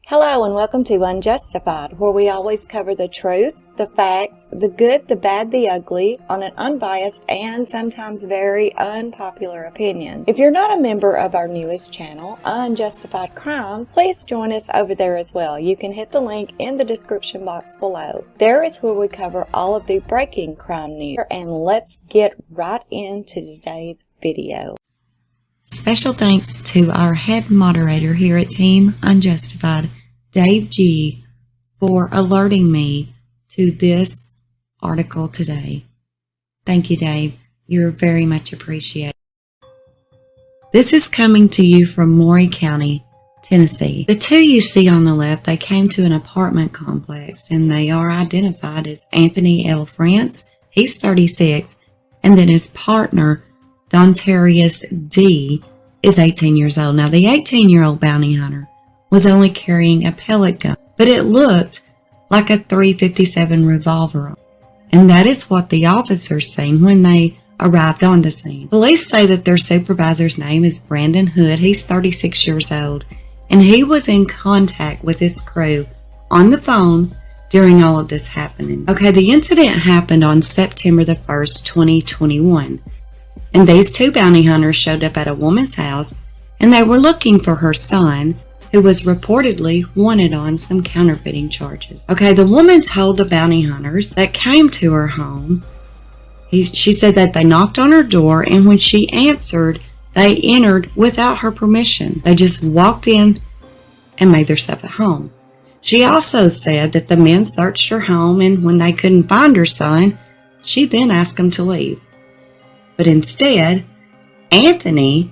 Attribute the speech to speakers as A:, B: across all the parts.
A: Hello and welcome to UnJustified, where we always cover the truth, the facts, the good, the bad, the ugly, on an unbiased and sometimes very unpopular opinion. If you're not a member of our newest channel, Unjustified Crimes, please join us over there as well. You can hit the link in the description box below. There is where we cover all of the breaking crime news. And let's get right into today's video. Special thanks to our head moderator here at Team Unjustified, Dave G, for alerting me to this article today. Thank you, Dave. You're very much appreciated. This is coming to you from Maury County, Tennessee. The two you see on the left, they came to an apartment complex, and they are identified as Anthony L. France, he's 36, and then his partner, Dontarius D, is 18 years old. Now, the 18-year-old bounty hunter was only carrying a pellet gun, but it looked like a .357 revolver. And that is what the officers seen when they arrived on the scene. Police say that their supervisor's name is Brandon Hood. He's 36 years old, and he was in contact with his crew on the phone during all of this happening. Okay, the incident happened on September the 1st, 2021. And these two bounty hunters showed up at a woman's house, and they were looking for her son, who was reportedly wanted on some counterfeiting charges. Okay, the woman told the bounty hunters that came to her home, she said that they knocked on her door, and when she answered, they entered without her permission. They just walked in and made themselves at home. She also said that the men searched her home, and when they couldn't find her son, she then asked them to leave. But instead, Anthony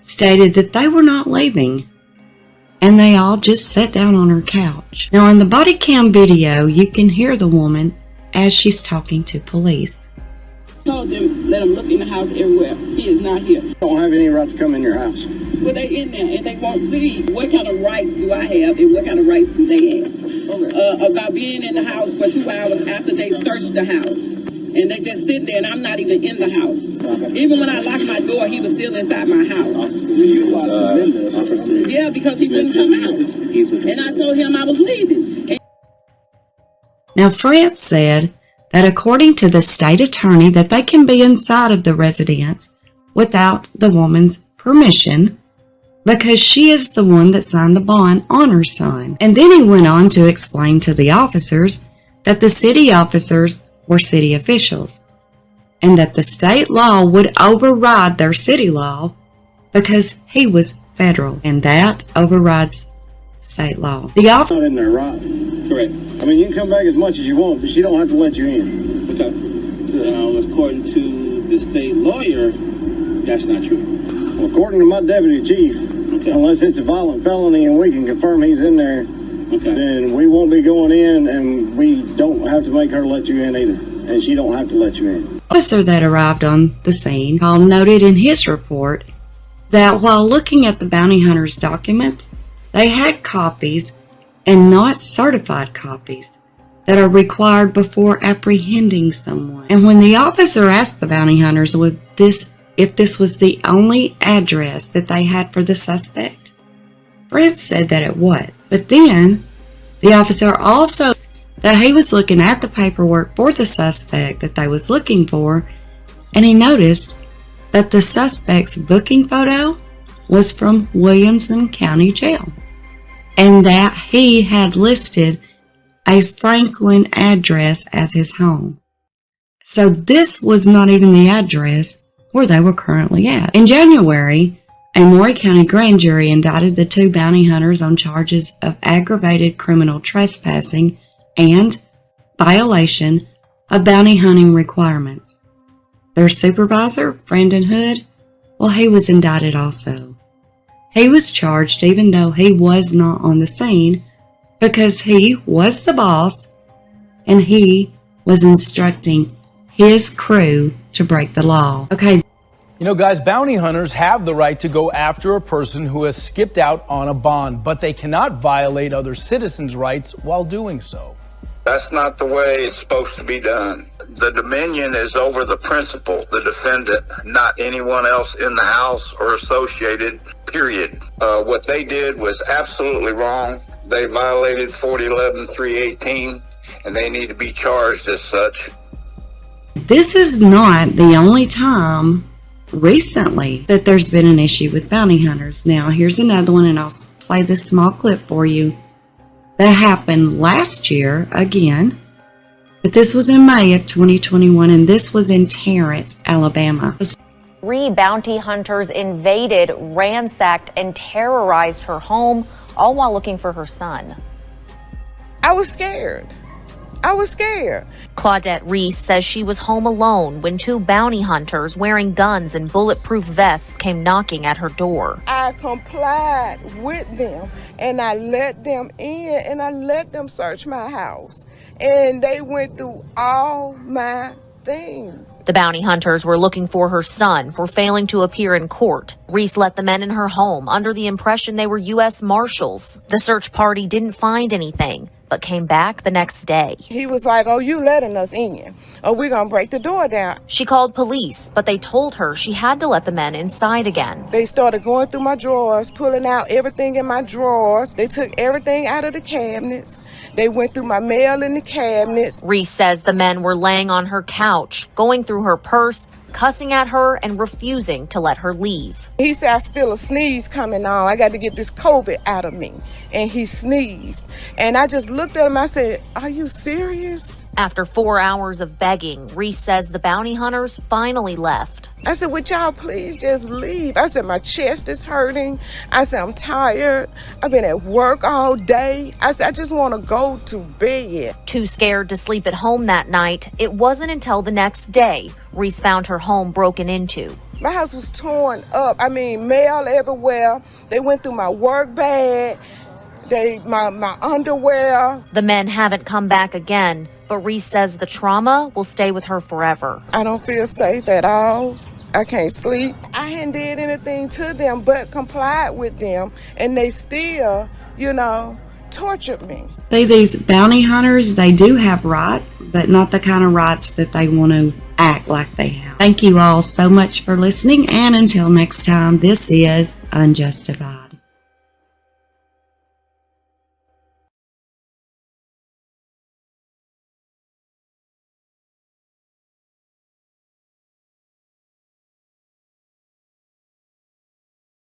A: stated that they were not leaving, and they all just sat down on her couch. Now, in the body cam video, you can hear the woman as she's talking to police.
B: I told them, let them look in the house everywhere. He is not here.
C: Don't have any right to come in your house.
B: Well, they're in there, and they won't leave. What kind of rights do I have, and what kind of rights do they have? About being in the house for 2 hours after they searched the house. And they just sit there, and I'm not even in the house. Even when I locked my door, he was still inside my house.
C: You locked him in there.
B: Yeah, because he wouldn't come out. And I told him I was leaving.
A: Now, France said that according to the state attorney, that they can be inside of the residence without the woman's permission because she is the one that signed the bond on her son. And then he went on to explain to the officers that the city officers were city officials, and that the state law would override their city law because he was federal, and that overrides state law. The officer
C: Not in there, right?
B: Correct.
C: I mean, you can come back as much as you want, but she don't have to let you in.
D: Okay. According to the state lawyer, that's not true.
C: Well, according to my deputy chief, unless it's a violent felony and we can confirm he's in there, then we won't be going in, and we don't have to make her let you in either, and she don't have to let you in.
A: The officer that arrived on the scene noted in his report that while looking at the bounty hunter's documents, they had copies and not certified copies that are required before apprehending someone. And when the officer asked the bounty hunters if this was the only address that they had for the suspect, Brent said that it was. But then the officer also that he was looking at the paperwork for the suspect that they was looking for, and he noticed that the suspect's booking photo was from Williamson County Jail, and that he had listed a Franklin address as his home. So this was not even the address where they were currently at. In January, a Maury County grand jury indicted the two bounty hunters on charges of aggravated criminal trespassing and violation of bounty hunting requirements. Their supervisor, Brandon Hood, well, he was indicted also. He was charged even though he was not on the scene because he was the boss and he was instructing his crew to break the law. Okay.
E: You know, guys, bounty hunters have the right to go after a person who has skipped out on a bond, but they cannot violate other citizens' rights while doing so.
F: That's not the way it's supposed to be done. The dominion is over the principal, the defendant, not anyone else in the house or associated, period. What they did was absolutely wrong. They violated 4011-318, and they need to be charged as such.
G: This is not the only time recently that there's been an issue with bounty hunters. Now, here's another one, and I'll play this small clip for you. That happened last year again, but this was in May of 2021, and this was in Tarrant, Alabama.
H: 3 bounty hunters invaded, ransacked, and terrorized her home, all while looking for her son.
I: I was scared.
H: Claudette Reese says she was home alone when 2 bounty hunters wearing guns and bulletproof vests came knocking at her door.
I: I complied with them, and I let them in, and I let them search my house. And they went through all my things.
H: The bounty hunters were looking for her son for failing to appear in court. Reese let the men in her home under the impression they were U.S. Marshals. The search party didn't find anything, but came back the next day.
I: He was like, "Oh, you letting us in, or we're gonna break the door down."
H: She called police, but they told her she had to let the men inside again.
I: They started going through my drawers, pulling out everything in my drawers. They took everything out of the cabinets. They went through my mail in the cabinets.
H: Reese says the men were laying on her couch, going through her purse, cussing at her, and refusing to let her leave.
I: He said, "I feel a sneeze coming on. I got to get this COVID out of me." And he sneezed. And I just looked at him. I said, "Are you serious?"
H: After 4 hours of begging, Reese says the bounty hunters finally left.
I: I said, "Would y'all please just leave?" I said, "My chest is hurting." I said, "I'm tired. I've been at work all day." I said, "I just want to go to bed."
H: Too scared to sleep at home that night, it wasn't until the next day Reese found her home broken into.
I: My house was torn up. I mean, mail everywhere. They went through my work bag, my underwear.
H: The men haven't come back again, but Reese says the trauma will stay with her forever.
I: I don't feel safe at all. I can't sleep. I hadn't did anything to them but complied with them, and they still, tortured me.
G: See, these bounty hunters, they do have rights, but not the kind of rights that they want to act like they have. Thank you all so much for listening, and until next time, this is Unjustified.